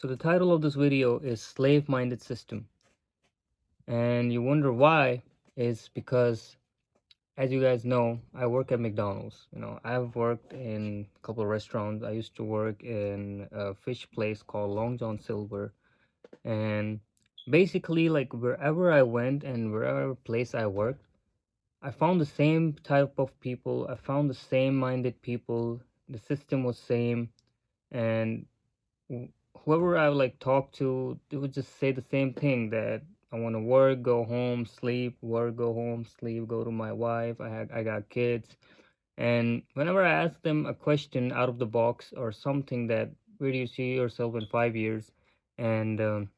So the title of this video is Slave-Minded System. And you wonder why is because, as you guys know, I work at McDonald's. I've worked in a couple of restaurants. I used to work in a fish place called Long John Silver. And basically, like wherever I went and wherever place I worked, I found the same type of people. I found the same minded people. The system was same. And whoever I would like talk to, they would just say the same thing, that I want to work, go home, sleep, work, go home, sleep, go to my wife. I got kids, and whenever I ask them a question out of the box or something that where do you see yourself in 5 years, and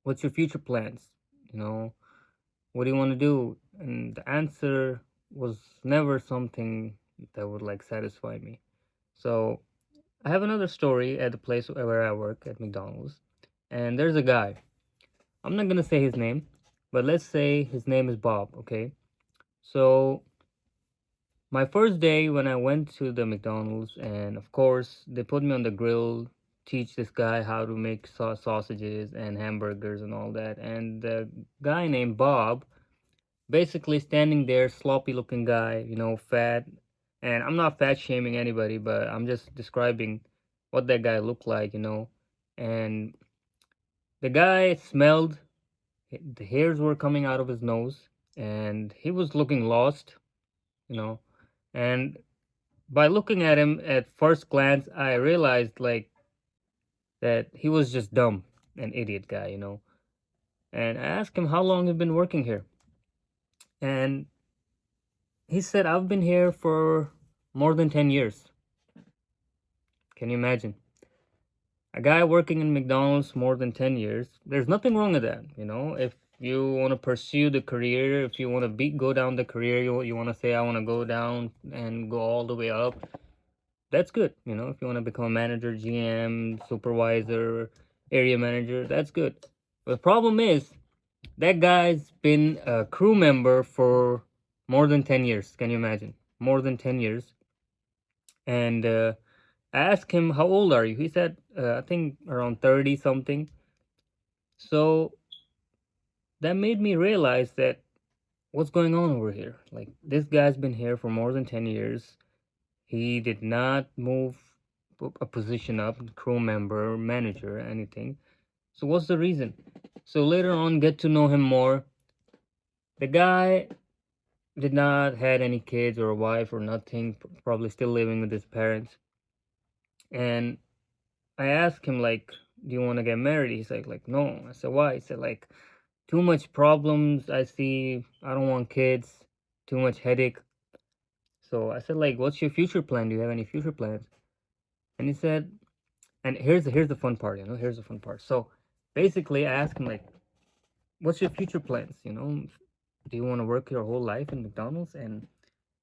what's your future plans, you know, what do you want to do, and the answer was never something that would like satisfy me. So I have another story at the place where I work at McDonald's, and there's a guy. I'm not gonna say his name, but let's say his name is Bob, okay? So my first day when I went to the McDonald's, and of course they put me on the grill, teach this guy how to make sausages and hamburgers and all that. And the guy named Bob, basically standing there, sloppy looking guy, fat. And I'm not fat shaming anybody, but I'm just describing what that guy looked like. And the guy smelled, the hairs were coming out of his nose, and he was looking lost, you know. And by looking at him at first glance, I realized like that he was just dumb, an idiot guy. And I asked him how long he'd been working here. And he said, I've been here for more than 10 years. Can you imagine? A guy working in McDonald's more than 10 years. There's nothing wrong with that. If you want to pursue the career, if you want to go down the career, you want to say, I want to go down and go all the way up, that's good. If you want to become a manager, GM, supervisor, area manager, that's good. But the problem is, that guy's been a crew member for more than 10 years. Can you imagine? More than 10 years. And I asked him, how old are you? He said, I think around 30 something. So that made me realize that what's going on over here? Like, this guy's been here for more than 10 years. He did not move a position up, crew member, manager, anything. So what's the reason? So later on, get to know him more. The guy did not had any kids or a wife or nothing, probably still living with his parents. And I asked him, like, do you want to get married? He's like, no. I said, why? He said, like, too much problems I see. I don't want kids. Too much headache. So I said, like, what's your future plan? Do you have any future plans? And he said, and here's the fun part, here's the fun part. So basically I asked him, like, what's your future plans? Do you want to work your whole life in McDonald's? And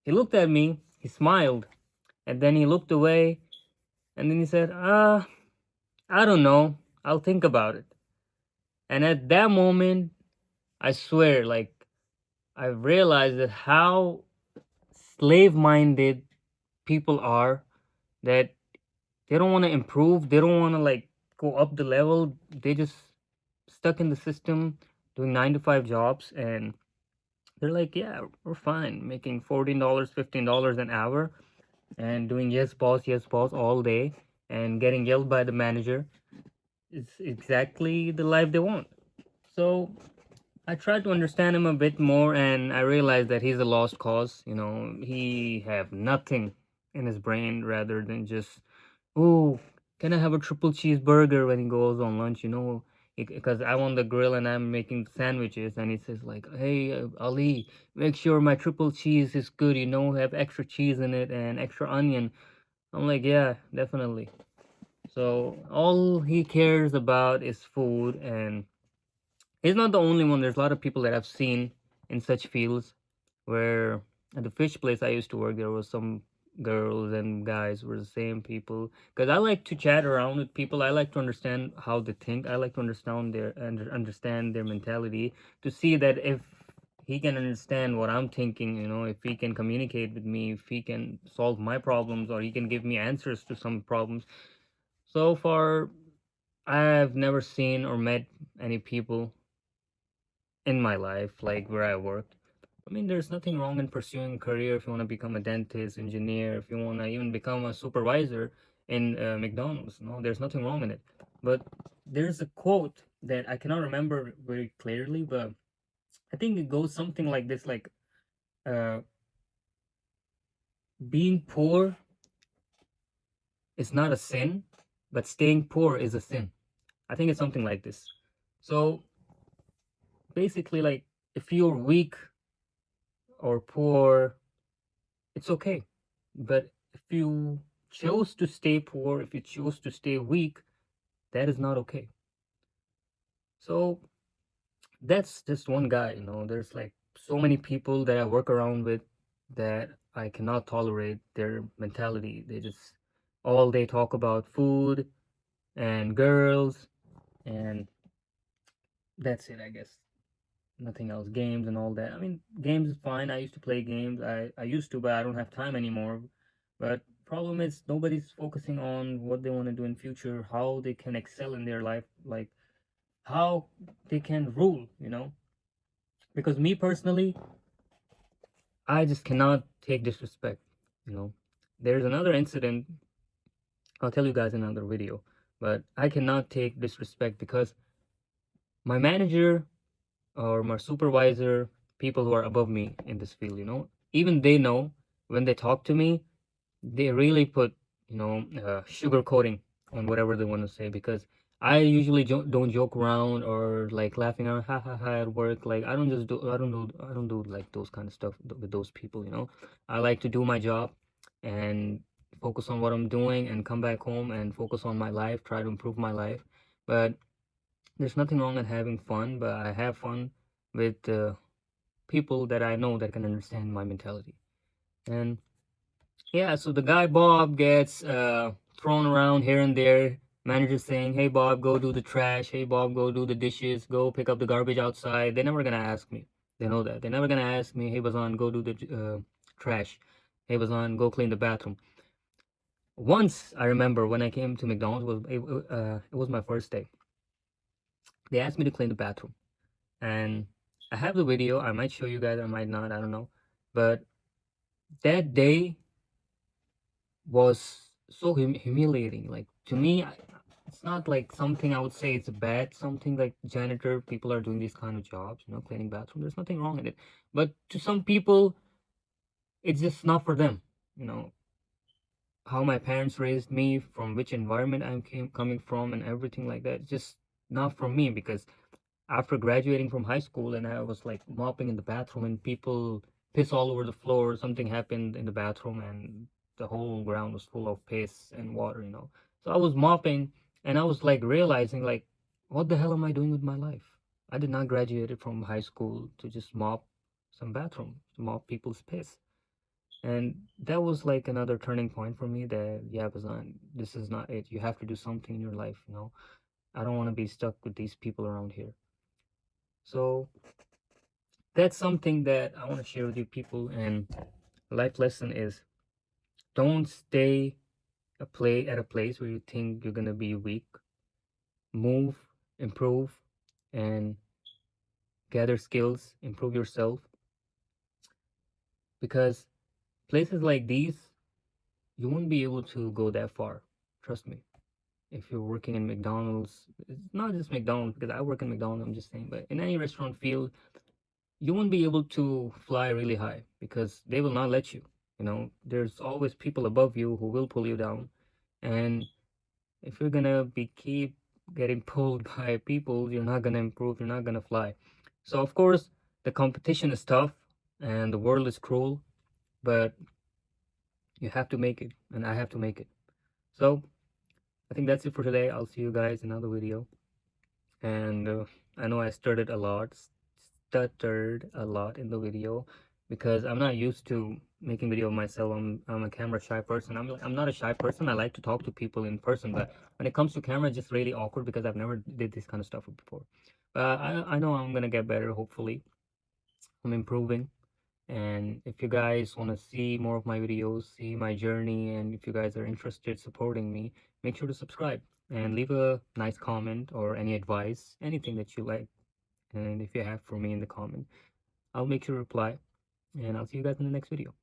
he looked at me, he smiled, and then he looked away, and then he said, I don't know. I'll think about it. And at that moment, I swear, like, I realized that how slave-minded people are, that they don't want to improve. They don't want to, like, go up the level. They just stuck in the system doing 9 to 5 jobs, and they're like, yeah, we're fine making $14, $15 an hour and doing yes boss all day and getting yelled by the manager. It's exactly the life they want. So I tried to understand him a bit more, and I realized that he's a lost cause. He have nothing in his brain rather than just, oh, can I have a triple cheeseburger when he goes on lunch? Because I on the grill and I'm making sandwiches, and he says like, hey, Ali, make sure my triple cheese is good. Have extra cheese in it and extra onion. I'm like, yeah, definitely. So all he cares about is food, and he's not the only one. There's a lot of people that I've seen in such fields, where at the fish place I used to work, there was some girls and guys were the same people. Because I like to chat around with people. I like to understand how they think. I like to understand their mentality, to see that if he can understand what I'm thinking, if he can communicate with me, if he can solve my problems, or he can give me answers to some problems. So far, I've never seen or met any people in my life, like where I worked. I mean, there's nothing wrong in pursuing a career if you want to become a dentist, engineer, if you want to even become a supervisor in McDonald's. No, there's nothing wrong in it. But there's a quote that I cannot remember very clearly, but I think it goes something like this, like uh, being poor is not a sin, but staying poor is a sin. I think it's something like this. So basically, like, if you're weak or poor, it's okay. But if you chose to stay poor, if you chose to stay weak, that is not okay. So that's just one guy, you know. There's like so many people that I work around with that I cannot tolerate their mentality. They just all they talk about food and girls, and that's it, I guess. Nothing else. Games and all that. I mean, games is fine. I used to play games. I used to, but I don't have time anymore. But problem is nobody's focusing on what they want to do in future, how they can excel in their life, like how they can rule, you know? Because me personally, I just cannot take disrespect, you know? There's another incident, I'll tell you guys in another video, but I cannot take disrespect because my manager or my supervisor, people who are above me in this field, you know, even they know when they talk to me, they really put, you know, sugar coating on whatever they want to say, because I usually don't joke around or like laughing around, ha ha ha, at work. Like I don't do like those kind of stuff with those people, you know. I like to do my job and focus on what I'm doing and come back home and focus on my life, try to improve my life. But there's nothing wrong in having fun, but I have fun with people that I know that can understand my mentality. And yeah, so the guy Bob gets thrown around here and there. Manager saying, "Hey Bob, go do the trash. Hey Bob, go do the dishes. Go pick up the garbage outside." They're never gonna ask me. They know that. They're never gonna ask me, "Hey Bazan, go do the trash. Hey Bazan, go clean the bathroom." Once I remember when I came to McDonald's, it was my first day. They asked me to clean the bathroom, and I have the video. I might show you guys. I might not. I don't know. But that day was so humiliating. Like to me, it's not like something I would say it's bad. Something like janitor, people are doing these kind of jobs, you know, cleaning bathroom. There's nothing wrong in it. But to some people, it's just not for them. You know, how my parents raised me, from which environment coming from, and everything like that. It's just not for me, because after graduating from high school and I was like mopping in the bathroom and people piss all over the floor. Something happened in the bathroom and the whole ground was full of piss and water, you know. So I was mopping and I was like realizing, like, what the hell am I doing with my life? I did not graduate from high school to just mop some bathroom, to mop people's piss. And that was like another turning point for me that, yeah, Bazan, this is not it. You have to do something in your life, you know. I don't want to be stuck with these people around here. So that's something that I want to share with you people. And life lesson is, don't stay at a place where you think you're gonna be weak. Move, improve, and gather skills, improve yourself. Because places like these, you won't be able to go that far. Trust me. If you're working in McDonald's, it's not just McDonald's, because I work in McDonald's, I'm just saying, but in any restaurant field, you won't be able to fly really high because they will not let you. You know, there's always people above you who will pull you down. And if you're gonna be keep getting pulled by people, you're not gonna improve, you're not gonna fly. So of course the competition is tough and the world is cruel, but you have to make it and I have to make it. So I think that's it for today. I'll see you guys in another video. And I know I stuttered a lot in the video because I'm not used to making video of myself. I'm a camera shy person. I'm not a shy person. I like to talk to people in person, but when it comes to camera, it's just really awkward because I've never did this kind of stuff before. I know I'm gonna get better. Hopefully, I'm improving. And if you guys want to see more of my videos, see my journey, and if you guys are interested supporting me, make sure to subscribe. and leave a nice comment or any advice, anything that you like. And if you have for me in the comment, I'll make sure to reply. And I'll see you guys in the next video.